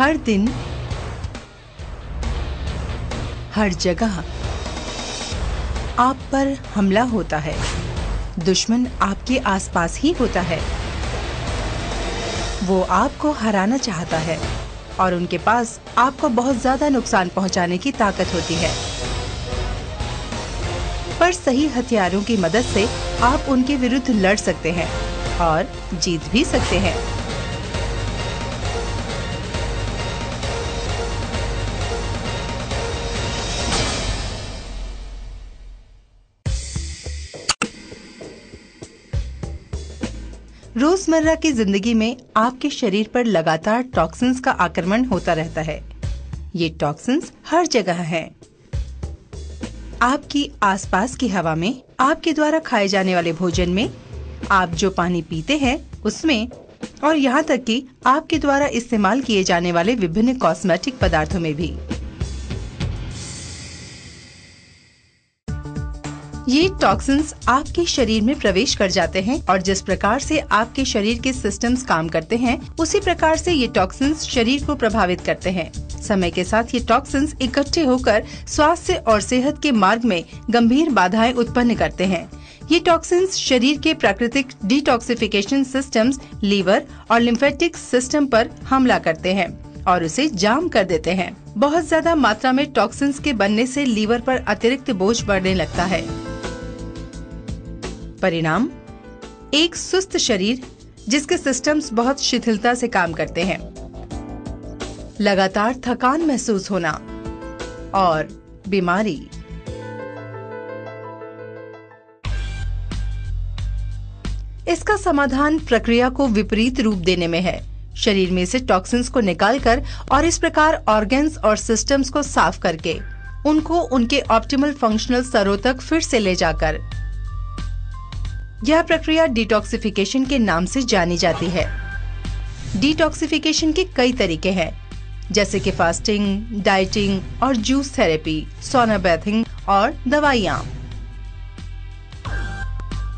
हर दिन, हर जगह आप पर हमला होता है। दुश्मन आपके आसपास ही होता है। वो आपको हराना चाहता है और उनके पास आपको बहुत ज्यादा नुकसान पहुंचाने की ताकत होती है। पर सही हथियारों की मदद से आप उनके विरुद्ध लड़ सकते हैं और जीत भी सकते हैं। रोजमर्रा की जिंदगी में आपके शरीर पर लगातार टॉक्सिन्स का आक्रमण होता रहता है। ये टॉक्सिन्स हर जगह हैं। आपकी आसपास की हवा में, आपके द्वारा खाए जाने वाले भोजन में, आप जो पानी पीते हैं उसमें, और यहाँ तक कि आपके द्वारा इस्तेमाल किए जाने वाले विभिन्न कॉस्मेटिक पदार्थों में भी। ये टॉक्सिन्स आपके शरीर में प्रवेश कर जाते हैं और जिस प्रकार से आपके शरीर के सिस्टम्स काम करते हैं, उसी प्रकार से ये टॉक्सिन्स शरीर को प्रभावित करते हैं। समय के साथ ये टॉक्सिन्स इकट्ठे होकर स्वास्थ्य और सेहत के मार्ग में गंभीर बाधाएं उत्पन्न करते हैं। ये टॉक्सिन्स शरीर के प्राकृतिक डिटॉक्सिफिकेशन सिस्टम्स, लीवर और लिम्फेटिक सिस्टम पर हमला करते हैं और उसे जाम कर देते हैं। बहुत ज्यादा मात्रा में टॉक्सिन्स के बनने से लीवर पर अतिरिक्त बोझ बढ़ने लगता है। परिणाम, एक सुस्त शरीर जिसके सिस्टम्स बहुत शिथिलता से काम करते हैं, लगातार थकान महसूस होना और बीमारी। इसका समाधान प्रक्रिया को विपरीत रूप देने में है। शरीर में से टॉक्सिन्स को निकालकर और इस प्रकार ऑर्गन्स और सिस्टम्स को साफ करके उनको उनके ऑप्टिमल फंक्शनल स्तरों तक फिर से ले जाकर। यह प्रक्रिया डिटॉक्सिफिकेशन के नाम से जानी जाती है। डिटॉक्सिफिकेशन के कई तरीके हैं, जैसे कि फास्टिंग, डाइटिंग और जूस थेरेपी, सोना बेथिंग और दवाइयाँ।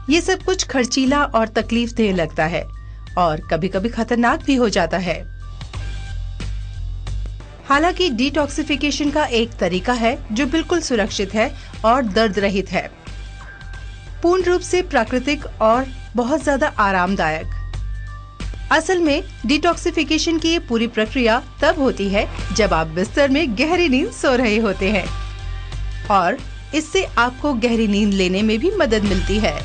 ये सब कुछ खर्चीला और तकलीफदेह लगता है और कभी कभी खतरनाक भी हो जाता है। हालांकि डिटॉक्सिफिकेशन का एक तरीका है जो बिल्कुल सुरक्षित है और दर्द रहित है, पूर्ण रूप से प्राकृतिक और बहुत ज्यादा आरामदायक। असल में डिटॉक्सिफिकेशन की ये पूरी प्रक्रिया तब होती है जब आप बिस्तर में गहरी नींद सो रहे होते हैं और इससे आपको गहरी नींद लेने में भी मदद मिलती है।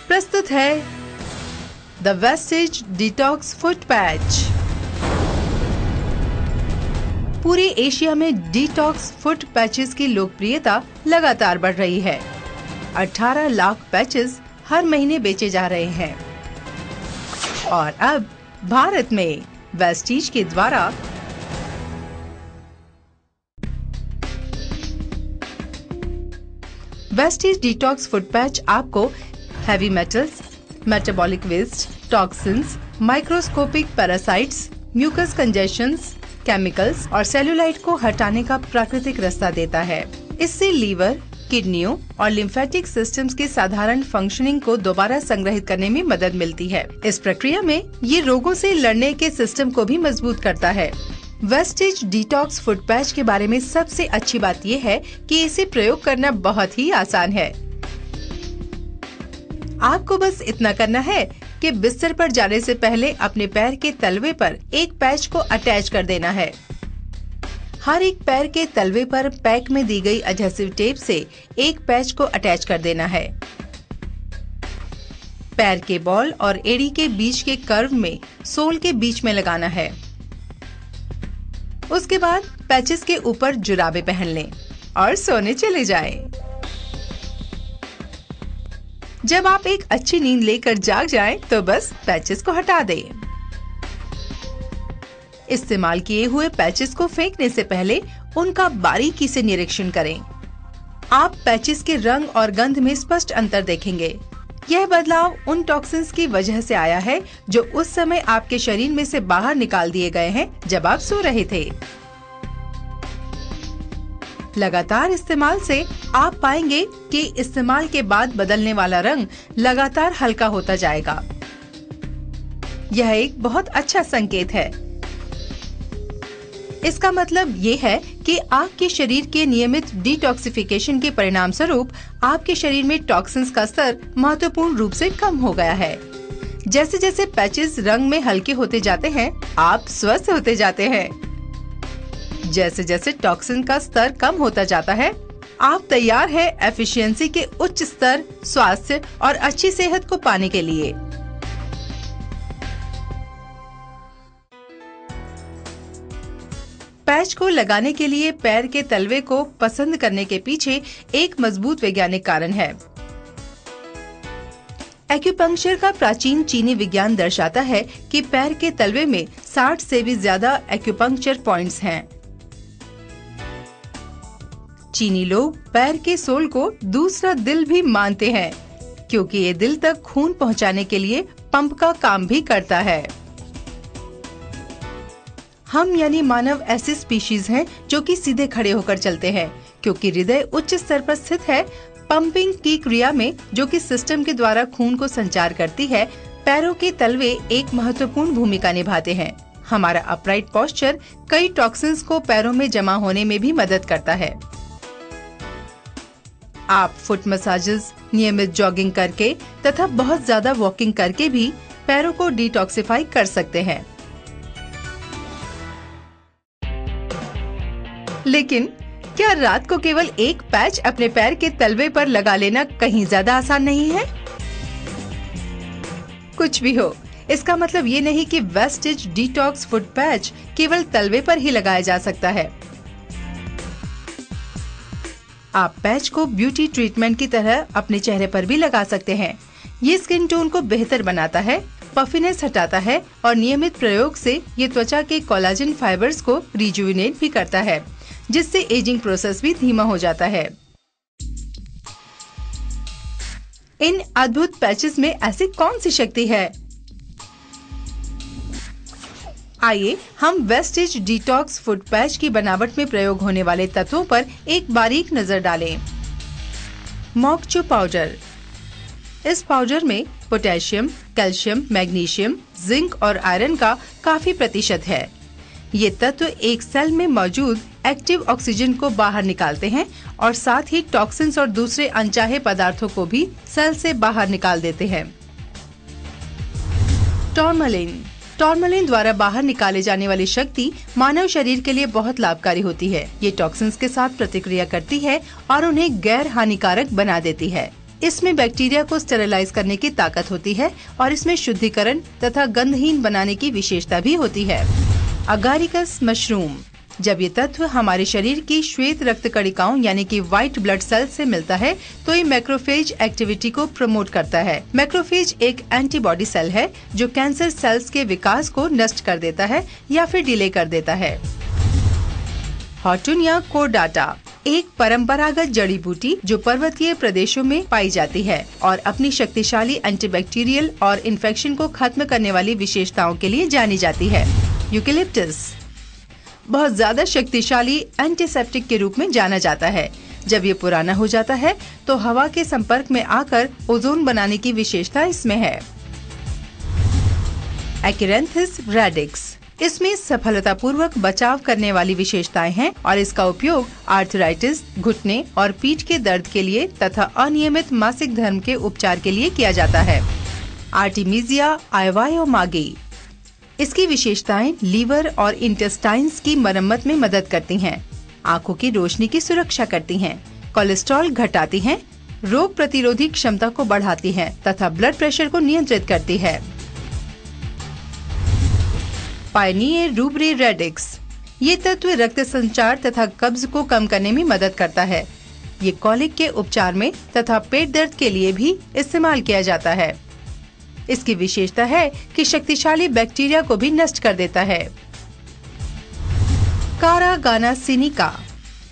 प्रस्तुत है the Vestige detox foot patch. पूरे एशिया में डिटॉक्स फुट पैचेस की लोकप्रियता लगातार बढ़ रही है। 18 लाख पैचेस हर महीने बेचे जा रहे हैं और अब भारत में वेस्टिज के द्वारा वेस्टिज डिटॉक्स फुट पैच आपको heavy metals, metabolic waste, toxins, microscopic parasites, mucus congestions, chemicals और सेलुलाइट को हटाने का प्राकृतिक रास्ता देता है। इससे लीवर, किडनियों और लिम्फेटिक सिस्टम्स के साधारण फंक्शनिंग को दोबारा संग्रहित करने में मदद मिलती है। इस प्रक्रिया में ये रोगों से लड़ने के सिस्टम को भी मजबूत करता है। वेस्टिज डिटॉक्स फुट पैच के बारे में सबसे अच्छी बात ये है कि इसे प्रयोग करना बहुत ही आसान है। आपको बस इतना करना है कि बिस्तर पर जाने से पहले अपने पैर के तलवे पर एक पैच को अटैच कर देना है। हर एक पैर के तलवे पर पैक में दी गई एडहेसिव टेप से एक पैच को अटैच कर देना है। पैर के बॉल और एड़ी के बीच के कर्व में सोल के बीच में लगाना है। उसके बाद पैचेस के ऊपर जुराबे पहन लें और सोने चले जाएं। जब आप एक अच्छी नींद लेकर जाग जाएं, तो बस पैचेस को हटा दें। इस्तेमाल किए हुए पैचेस को फेंकने से पहले उनका बारीकी से निरीक्षण करें। आप पैचेस के रंग और गंध में स्पष्ट अंतर देखेंगे। यह बदलाव उन टॉक्सिन्स की वजह से आया है जो उस समय आपके शरीर में से बाहर निकाल दिए गए हैं जब आप सो रहे थे। लगातार इस्तेमाल से आप पाएंगे कि इस्तेमाल के बाद बदलने वाला रंग लगातार हल्का होता जाएगा। यह एक बहुत अच्छा संकेत है। इसका मतलब ये है कि आपके शरीर के नियमित डिटॉक्सिफिकेशन के परिणाम स्वरूप आपके शरीर में टॉक्सिन्स का स्तर महत्वपूर्ण रूप से कम हो गया है। जैसे जैसे पैचेस रंग में हल्के होते जाते हैं, आप स्वस्थ होते जाते हैं। जैसे जैसे टॉक्सिन का स्तर कम होता जाता है, आप तैयार है एफिशिएंसी के उच्च स्तर, स्वास्थ्य और अच्छी सेहत को पाने के लिए। पैच को लगाने के लिए पैर के तलवे को पसंद करने के पीछे एक मजबूत वैज्ञानिक कारण है। एक्यूपंक्चर का प्राचीन चीनी विज्ञान दर्शाता है कि पैर के तलवे में 60 से भी ज्यादा एक्यूपंक्चर पॉइंट्स हैं। चीनी लोग पैर के सोल को दूसरा दिल भी मानते हैं, क्योंकि ये दिल तक खून पहुंचाने के लिए पंप का काम भी करता है। हम यानी मानव ऐसी स्पीशीज हैं जो कि सीधे खड़े होकर चलते हैं, क्योंकि हृदय उच्च स्तर पर स्थित है। पंपिंग की क्रिया में, जो कि सिस्टम के द्वारा खून को संचार करती है, पैरों के तलवे एक महत्वपूर्ण भूमिका निभाते हैं। हमारा अपराइट पोस्चर कई टॉक्सिन्स को पैरों में जमा होने में भी मदद करता है। आप फुट मसाजेस, नियमित जॉगिंग करके तथा बहुत ज्यादा वॉकिंग करके भी पैरों को डिटॉक्सिफाई कर सकते हैं। लेकिन क्या रात को केवल एक पैच अपने पैर के तलवे पर लगा लेना कहीं ज्यादा आसान नहीं है? कुछ भी हो, इसका मतलब ये नहीं कि वेस्टिज डिटॉक्स फुट पैच केवल तलवे पर ही लगाया जा सकता है। आप पैच को ब्यूटी ट्रीटमेंट की तरह अपने चेहरे पर भी लगा सकते हैं। ये स्किन टोन को बेहतर बनाता है, पफिनेस हटाता है और नियमित प्रयोग से ये त्वचा के कोलाजन फाइबर्स को रिजुविनेट भी करता है, जिससे एजिंग प्रोसेस भी धीमा हो जाता है। इन अद्भुत पैचेस में ऐसी कौन सी शक्ति है? आइए हम वेस्टिज डिटॉक्स फुट पैच की बनावट में प्रयोग होने वाले तत्वों पर एक बारीक नजर डालें। मोकचो पाउडर। इस पाउडर में पोटेशियम, कैल्शियम, मैग्नीशियम, जिंक और आयरन का काफी प्रतिशत है। ये तत्व एक सेल में मौजूद एक्टिव ऑक्सीजन को बाहर निकालते हैं और साथ ही टॉक्सिन्स और दूसरे अनचाहे पदार्थों को भी सेल से बाहर निकाल देते हैं। टॉर्मलिन। टॉर्मलिन द्वारा बाहर निकाले जाने वाली शक्ति मानव शरीर के लिए बहुत लाभकारी होती है। ये टॉक्सिन्स के साथ प्रतिक्रिया करती है और उन्हें गैर हानिकारक बना देती है। इसमें बैक्टीरिया को स्टेरिलाइज करने की ताकत होती है और इसमें शुद्धिकरण तथा गंधहीन बनाने की विशेषता भी होती है। अगारिकस मशरूम। जब ये तत्व हमारे शरीर की श्वेत रक्त कणिकाओं यानी कि व्हाइट ब्लड सेल से मिलता है तो ये मैक्रोफेज एक्टिविटी को प्रमोट करता है। मैक्रोफेज एक एंटीबॉडी सेल है जो कैंसर सेल्स के विकास को नष्ट कर देता है या फिर डिले कर देता है। हॉर्टुनिया कोर्डाटा एक परंपरागत जड़ी बूटी जो पर्वतीय प्रदेशों में पाई जाती है और अपनी शक्तिशाली एंटीबैक्टीरियल और इन्फेक्शन को खत्म करने वाली विशेषताओं के लिए जानी जाती है। यूकेलिप्टस बहुत ज्यादा शक्तिशाली एंटीसेप्टिक के रूप में जाना जाता है। जब ये पुराना हो जाता है तो हवा के संपर्क में आकर ओजोन बनाने की विशेषता इसमें है। एकिरेंथिस रेडिक्स। इसमें सफलतापूर्वक बचाव करने वाली विशेषताएं हैं और इसका उपयोग आर्थराइटिस, घुटने और पीठ के दर्द के लिए तथा अनियमित मासिक धर्म के उपचार के लिए किया जाता है। आर्टिमीजिया आइवायोमागी। इसकी विशेषताएं लीवर और इंटेस्टाइन्स की मरम्मत में मदद करती हैं, आंखों की रोशनी की सुरक्षा करती हैं, कोलेस्ट्रॉल घटाती हैं, रोग प्रतिरोधी क्षमता को बढ़ाती हैं तथा ब्लड प्रेशर को नियंत्रित करती है। पायनियर रूब्रे रेडिक्स। ये तत्व रक्त संचार तथा कब्ज को कम करने में मदद करता है। ये कॉलिक के उपचार में तथा पेट दर्द के लिए भी इस्तेमाल किया जाता है। इसकी विशेषता है कि शक्तिशाली बैक्टीरिया को भी नष्ट कर देता है। कारागाना सिनिका।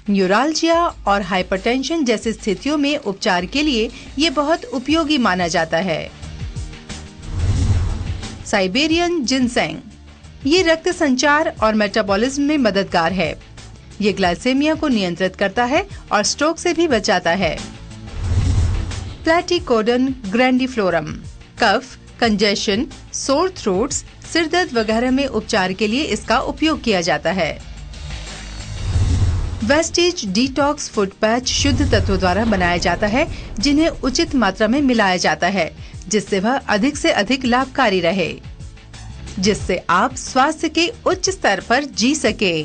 न्यूराल्जिया और हाइपरटेंशन जैसी स्थितियों में उपचार के लिए ये बहुत उपयोगी माना जाता है। Siberian ginseng. ये रक्त संचार और मेटाबॉलिज्म में मददगार है। ये ग्लाइसेमिया को नियंत्रित करता है और स्ट्रोक से भी बचाता है। प्लैटिकोडन ग्रैंडिफ्लोरम। कफ, कंजेशन, सोर थ्रोट्स, सिर दर्द वगैरह में उपचार के लिए इसका उपयोग किया जाता है। वेस्टेज डिटॉक्स फुट पैच शुद्ध तत्वों द्वारा बनाया जाता है, जिन्हें उचित मात्रा में मिलाया जाता है, जिससे वह अधिक से अधिक लाभकारी रहे, जिससे आप स्वास्थ्य के उच्च स्तर पर जी सके।